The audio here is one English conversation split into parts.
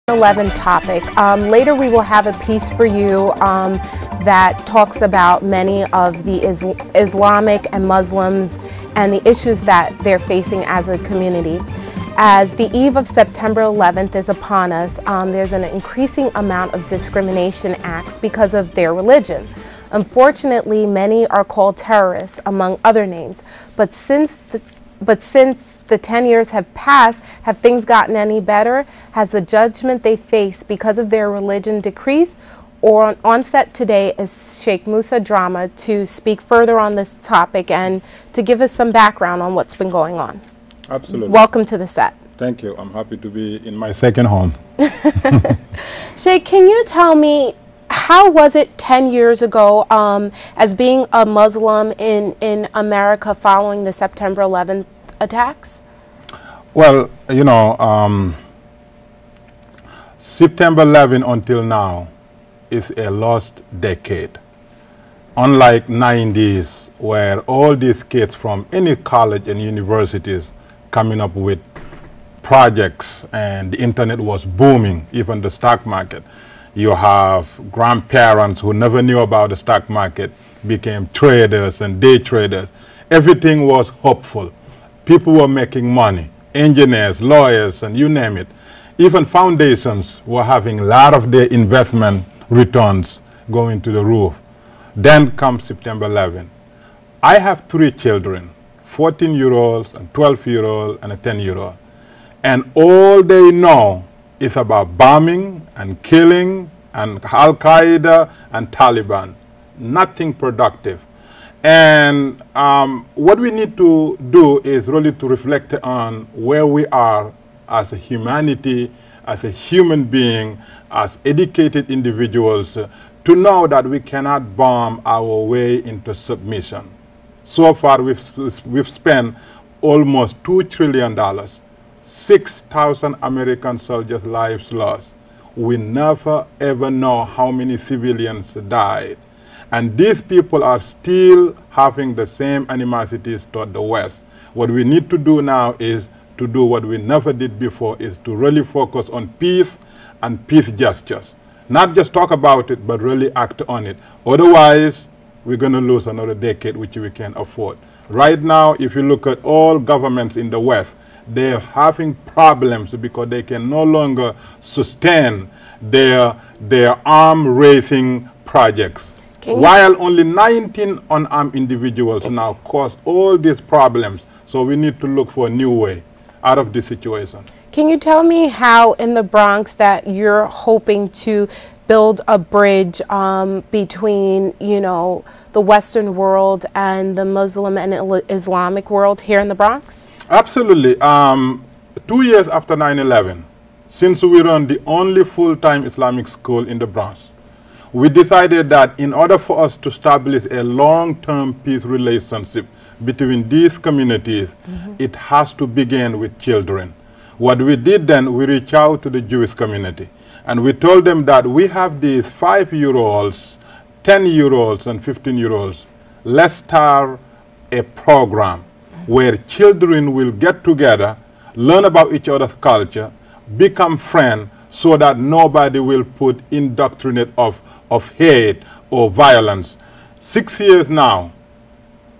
11 topic. Later we will have a piece for you that talks about many of the Islamic and Muslims and the issues that they're facing as a community. As the eve of September 11th is upon us, there's an increasing amount of discrimination acts because of their religion. Unfortunately, many are called terrorists, among other names. But since the 10 years have passed, have things gotten any better? Has the judgment they face because of their religion decreased? Or on set today is Sheikh Moussa Drammeh to speak further on this topic and to give us some background on what's been going on. Absolutely. Welcome to the set. Thank you. I'm happy to be in my second home. Sheikh, can you tell me, how was it 10 years ago as being a Muslim in America following the September 11th attacks? Well, you know, September 11 until now is a lost decade. Unlike 90s, where all these kids from any college and universities coming up with projects and the internet was booming, even the stock market. You have grandparents who never knew about the stock market became traders and day traders. Everything was hopeful. People were making money, engineers, lawyers, and you name it. Even foundations were having a lot of their investment returns going to the roof. Then comes September 11. I have 3 children, 14-year-olds, a 12-year-old, and a 10-year-old. And all they know is about bombing and killing and Al-Qaeda and Taliban. Nothing productive. And what we need to do is really to reflect on where we are as a humanity, as a human being, as educated individuals, to know that we cannot bomb our way into submission. So far, we've spent almost $2 trillion, 6,000 American soldiers' lives lost. We never ever know how many civilians died. And these people are still having the same animosities toward the West. What we need to do now is to do what we never did before, is to really focus on peace and peace gestures. Not just talk about it, but really act on it. Otherwise, we're going to lose another decade, which we can't afford. Right now, if you look at all governments in the West, they're having problems because they can no longer sustain their arm-raising projects. While only 19 unarmed individuals now cause all these problems. So we need to look for a new way out of this situation. Can you tell me how in the Bronx that you're hoping to build a bridge between, you know, the Western world and the Muslim and Islamic world here in the Bronx? Absolutely. 2 years after 9/11, since we run the only full-time Islamic school in the Bronx, we decided that in order for us to establish a long-term peace relationship between these communities, it has to begin with children. What we did then, we reached out to the Jewish community, and we told them that we have these 5-year-olds, 10-year-olds, and 15-year-olds. Let's start a program where children will get together, learn about each other's culture, become friends, so that nobody will put indoctrinate of hate or violence. 6 years now.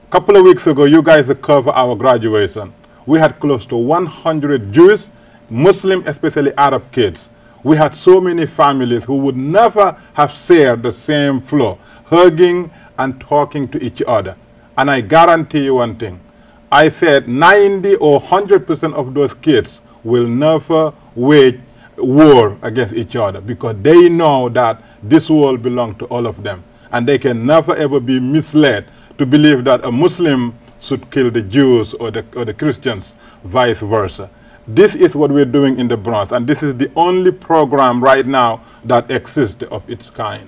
A couple of weeks ago, you guys covered our graduation. We had close to 100 Jewish, Muslim, especially Arab kids. We had so many families who would never have shared the same floor, hugging and talking to each other. And I guarantee you one thing. I said 90 or 100% of those kids will never wage war against each other because they know that this world belongs to all of them. And they can never ever be misled to believe that a Muslim should kill the Jews or the Christians, vice versa. This is what we're doing in the Bronx, and this is the only program right now that exists of its kind.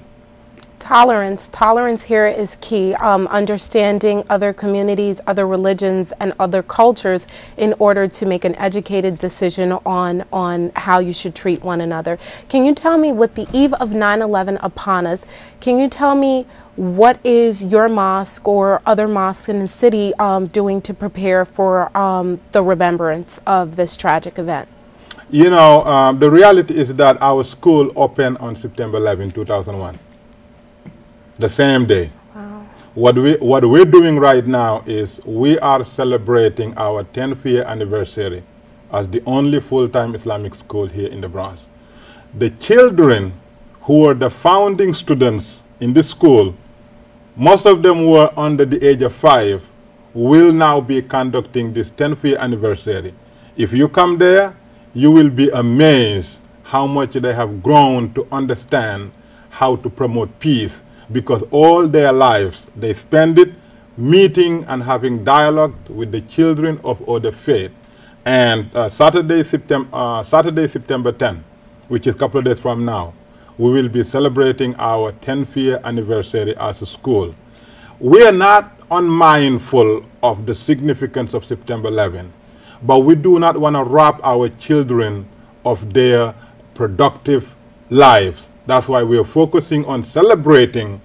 Tolerance. Tolerance here is key. Understanding other communities, other religions, and other cultures in order to make an educated decision on how you should treat one another. Can you tell me, with the eve of 9/11 upon us, can you tell me what is your mosque or other mosques in the city doing to prepare for the remembrance of this tragic event? You know, the reality is that our school opened on September 11, 2001, the same day. Wow. What we're doing right now is we are celebrating our 10th year anniversary as the only full-time Islamic school here in the Bronx. The children who were the founding students in this school, most of them were under the age of 5, will now be conducting this 10th year anniversary. If you come there, you will be amazed how much they have grown to understand how to promote peace, because all their lives they spend it meeting and having dialogue with the children of other faith. And Saturday, September 10, which is a couple of days from now, we will be celebrating our 10th year anniversary as a school. We are not unmindful of the significance of September 11, but we do not want to rob our children of their productive lives. That's why we are focusing on celebrating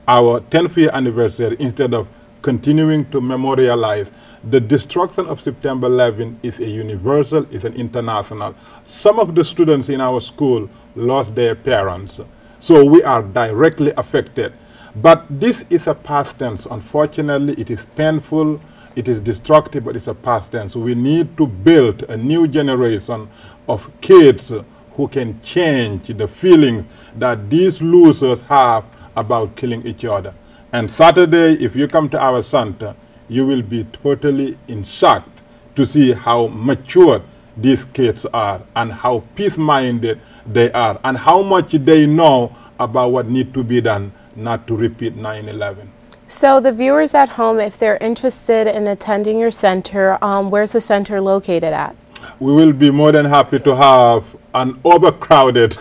our 10th year anniversary instead of continuing to memorialize. The destruction of September 11 is a universal, is an international. Some of the students in our school lost their parents, so we are directly affected. But this is a past tense. Unfortunately, it is painful, it is destructive, but it's a past tense. We need to build a new generation of kids who can change the feelings that these losers have about killing each other. And Saturday, if you come to our center, you will be totally in shock to see how mature these kids are and how peace-minded they are and how much they know about what needs to be done not to repeat 9/11. So the viewers at home, if they're interested in attending your center, where's the center located at? We will be more than happy to have an overcrowded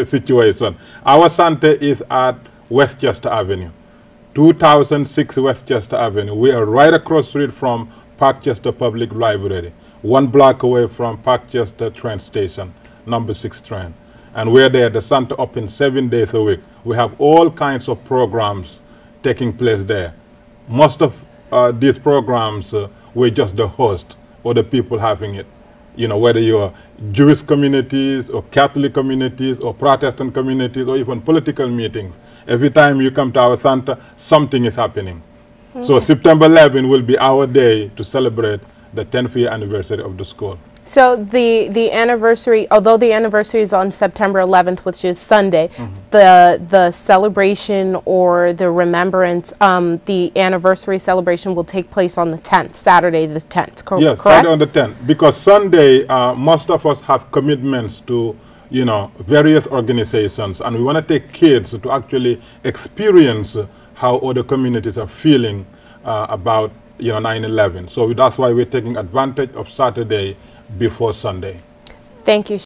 situation. Our center is at Westchester Avenue, 2006 Westchester Avenue. We are right across the street from Parkchester Public Library, 1 block away from Parkchester train station, number 6 train. And we're there, the center open 7 days a week. We have all kinds of programs taking place there. Most of these programs, we're just the host or the people having it. You know, whether you're Jewish communities or Catholic communities or Protestant communities or even political meetings. Every time you come to our center, something is happening. Okay. So September 11 will be our day to celebrate the 10th year anniversary of the school. So the anniversary, although the anniversary is on September 11th, which is Sunday, the celebration or the remembrance, the anniversary celebration will take place on the 10th, Saturday the 10th, yes, correct? Saturday on the 10th, because Sunday, most of us have commitments to, you know, various organizations, and we want to take kids to actually experience how other communities are feeling about, you know, 9/11. So that's why we're taking advantage of Saturday before Sunday. Thank you.